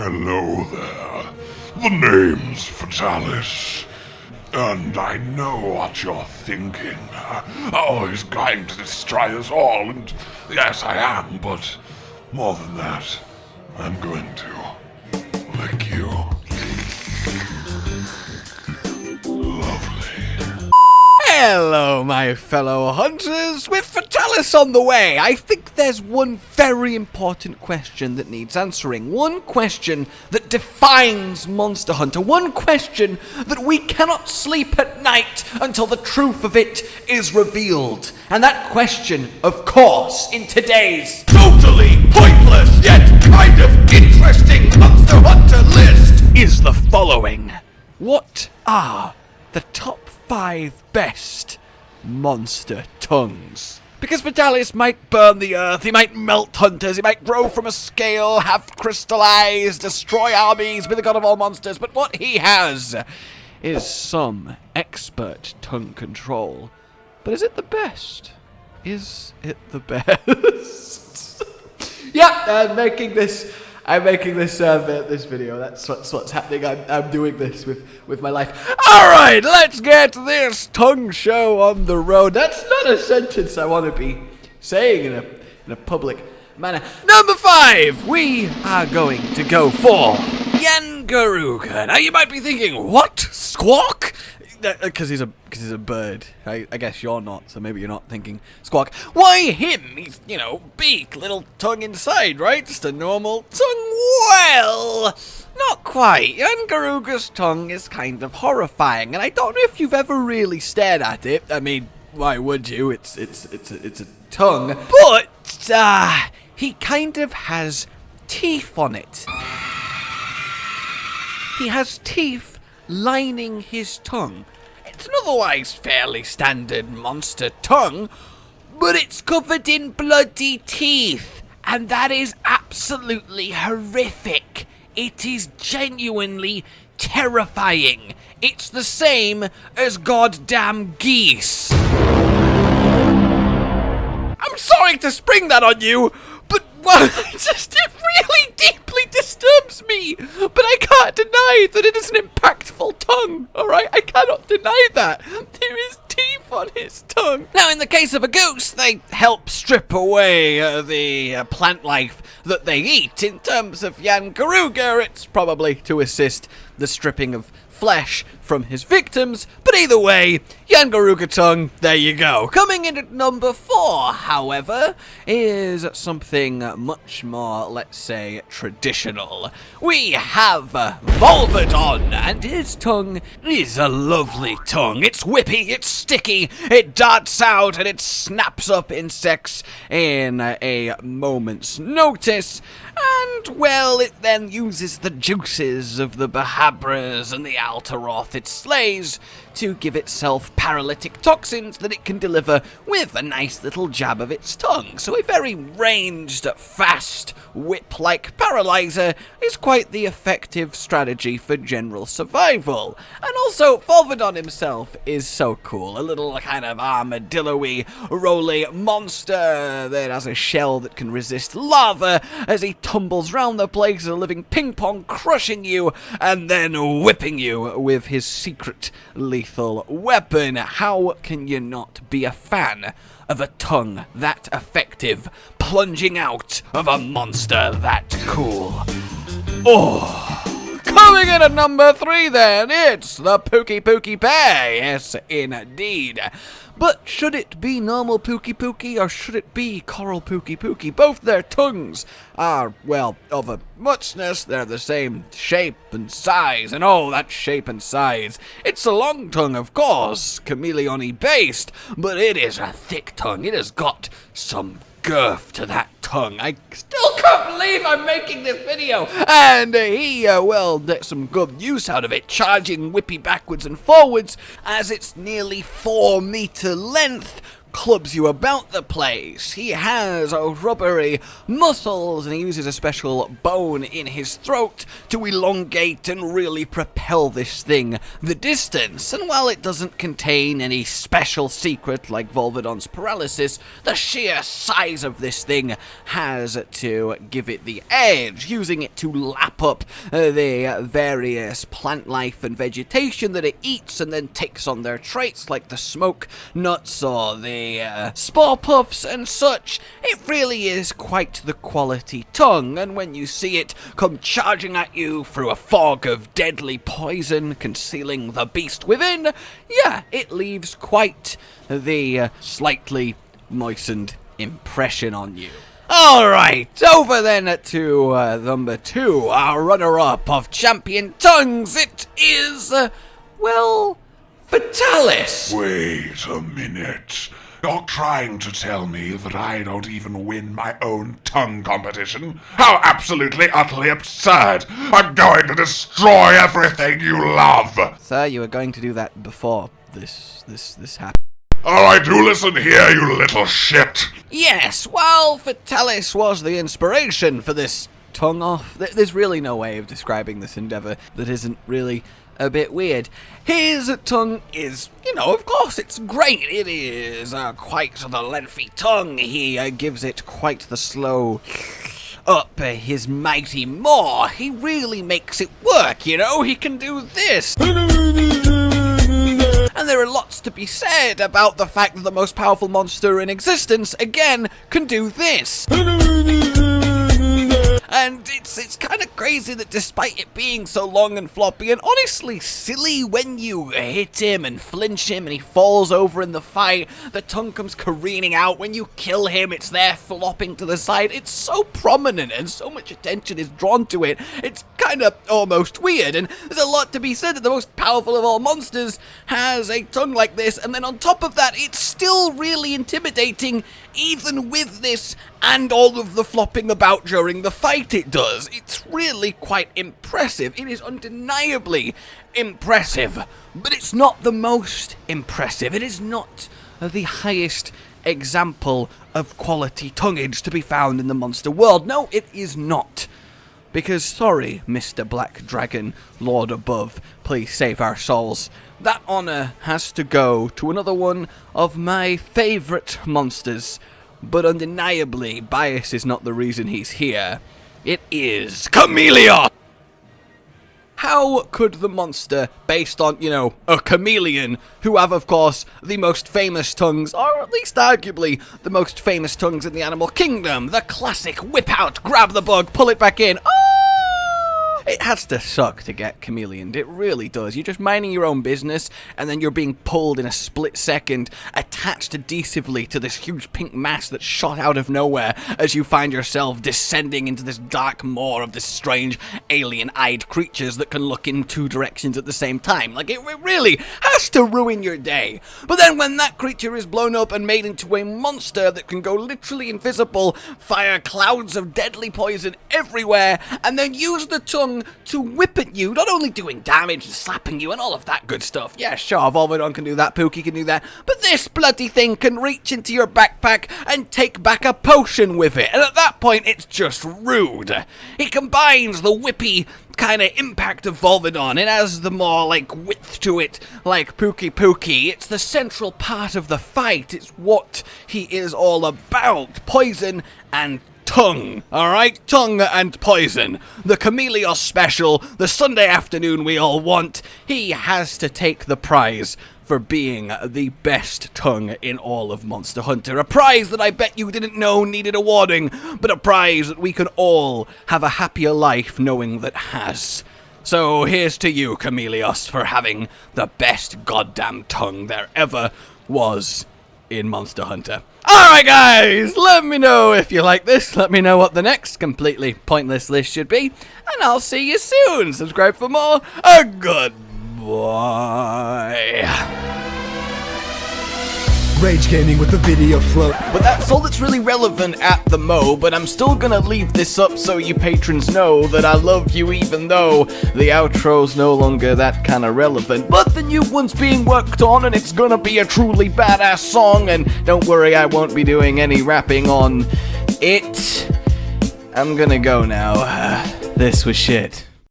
Hello there. The name's Fatalis. And I know what you're thinking. Oh, he's going to destroy us all, and yes, I am, but more than that, I'm going to lick you. Lovely. Hello, my fellow hunters, with Fatalis on the way. I think there's one very important question that needs answering. One question that defines Monster Hunter. One question that we cannot sleep at night until the truth of it is revealed. And that question, of course, in today's totally pointless yet kind of interesting Monster Hunter list is the following. What are the top 5 best monster tongues? Because Fatalis might burn the earth, he might melt hunters, he might grow from a scale, have crystal eyes, destroy armies, be the god of all monsters, but what he has is some expert tongue control. But is it the best? Is it the best? Yeah, I'm making this this video. That's what's happening. I'm doing this with my life. Alright, let's get this tongue show on the road. That's not a sentence I want to be saying in a public manner. Number 5, we are going to go for Gengaroo. Now you might be thinking, what? Squawk? Because he's a bird. I guess you're not, so maybe you're not thinking squawk. Why him? He's, beak, little tongue inside, right? Just a normal tongue. Well, not quite. Gengaroo's tongue is kind of horrifying, and I don't know if you've ever really stared at it. I mean, why would you? It's a tongue. But he kind of has teeth on it. He has teeth lining his tongue. It's an otherwise fairly standard monster tongue, but it's covered in bloody teeth, and that is absolutely horrific. It is genuinely terrifying. It's the same as goddamn geese. I'm sorry to spring that on you, but it really deeply disturbs me. But I can't deny that it is an impactful tongue, alright? I cannot deny that. There is teeth on his tongue. Now, in the case of a goose, they help strip away the plant life that they eat. In terms of Gengaroo, it's probably to assist the stripping of flesh from his victims, but either way, Gengaroo tongue, there you go. Coming in at number 4, however, is something much more, let's say, traditional. We have Volvadon, and his tongue is a lovely tongue. It's whippy, it's sticky, it darts out, and it snaps up insects in a moment's notice. And, well, it then uses the juices of the Bahabras and the Altaroth it slays to give itself paralytic toxins that it can deliver with a nice little jab of its tongue. So a very ranged, fast, whip-like paralyzer is quite the effective strategy for general survival. And also, Volvadon himself is so cool. A little kind of armadillo-y, roly monster that has a shell that can resist lava as he tumbles round the place, a living ping-pong, crushing you and then whipping you with his secret lethal weapon. How can you not be a fan of a tongue that effective, plunging out of a monster that cool? Oh, coming in at number 3 then, it's the Pukei Pukei. Yes, indeed. But should it be normal Pukei Pukei or should it be coral Pukei Pukei? Both their tongues are, well, of a muchness. They're the same shape and size, and oh, that shape and size. It's a long tongue, of course, chameleon-y based, but it is a thick tongue. It has got some girth to that tongue. I still can't believe I'm making this video. And he, gets some good use out of it, charging whippy backwards and forwards as its nearly 4 meter length clubs you about the place. He has rubbery muscles, and he uses a special bone in his throat to elongate and really propel this thing the distance. And while it doesn't contain any special secret like Volvadon's paralysis, the sheer size of this thing has to give it the edge, using it to lap up the various plant life and vegetation that it eats and then takes on their traits like the smoke nuts or the spore puffs and such. It really is quite the quality tongue, and when you see it come charging at you through a fog of deadly poison concealing the beast within, yeah, it leaves quite the slightly moistened impression on you. Alright, over then to number 2, our runner-up of champion tongues. It is, well, Fatalis. Wait a minute. You're trying to tell me that I don't even win my own tongue competition? How absolutely, utterly absurd! I'm going to destroy everything you love! Sir, you were going to do that before this happened. Oh, I do listen here, you little shit! Yes, well, Fatalis was the inspiration for this tongue off. There's really no way of describing this endeavor that isn't really a bit weird. His tongue is, of course, it's great. It is quite the lengthy tongue. He gives it quite the slow up his mighty maw. He really makes it work, He can do this. And there are lots to be said about the fact that the most powerful monster in existence, again, can do this. And it's kind of crazy that despite it being so long and floppy and honestly silly when you hit him and flinch him and he falls over in the fight, the tongue comes careening out. When you kill him, it's there flopping to the side. It's so prominent and so much attention is drawn to it. It's kind of almost weird, and there's a lot to be said that the most powerful of all monsters has a tongue like this, and then on top of that, it's still really intimidating even with this and all of the flopping about during the fight it does. It's really quite impressive. It is undeniably impressive, but it's not the most impressive. It is not the highest example of quality tonguage to be found in the monster world. No, it is not. Because, sorry, Mr. Black Dragon, Lord above, please save our souls. That honor has to go to another one of my favorite monsters. But undeniably, bias is not the reason he's here. It is Chameleos! How could the monster, based on, a chameleon, who have, of course, the most famous tongues, or at least arguably the most famous tongues in the animal kingdom, the classic whip out, grab the bug, pull it back in, it has to suck to get chameleoned. It really does. You're just minding your own business, and then you're being pulled in a split second, attached adhesively to this huge pink mass that's shot out of nowhere as you find yourself descending into this dark maw of this strange alien-eyed creatures that can look in two directions at the same time. Like, it really has to ruin your day. But then when that creature is blown up and made into a monster that can go literally invisible, fire clouds of deadly poison everywhere, and then use the tongue to whip at you, not only doing damage and slapping you and all of that good stuff. Yeah, sure, Volvadon can do that, Pukei can do that, but this bloody thing can reach into your backpack and take back a potion with it, and at that point, it's just rude. It combines the whippy kind of impact of Volvadon. It has the more, width to it, like Pukei Pukei. It's the central part of the fight. It's what he is all about. Poison and tongue, alright? Tongue and poison. The Chameleos special, the Sunday afternoon we all want. He has to take the prize for being the best tongue in all of Monster Hunter. A prize that I bet you didn't know needed awarding, but a prize that we can all have a happier life knowing that has. So here's to you, Chameleos, for having the best goddamn tongue there ever was in Monster Hunter. Alright guys, let me know if you like this, let me know what the next completely pointless list should be, and I'll see you soon. Subscribe for more. Goodbye. Rage Gaming with the video float. But that's all that's really relevant at the mo, but I'm still gonna leave this up so you patrons know that I love you even though the outro's no longer that kind of relevant. But the new one's being worked on and it's gonna be a truly badass song, and don't worry, I won't be doing any rapping on it. I'm gonna go now. This was shit.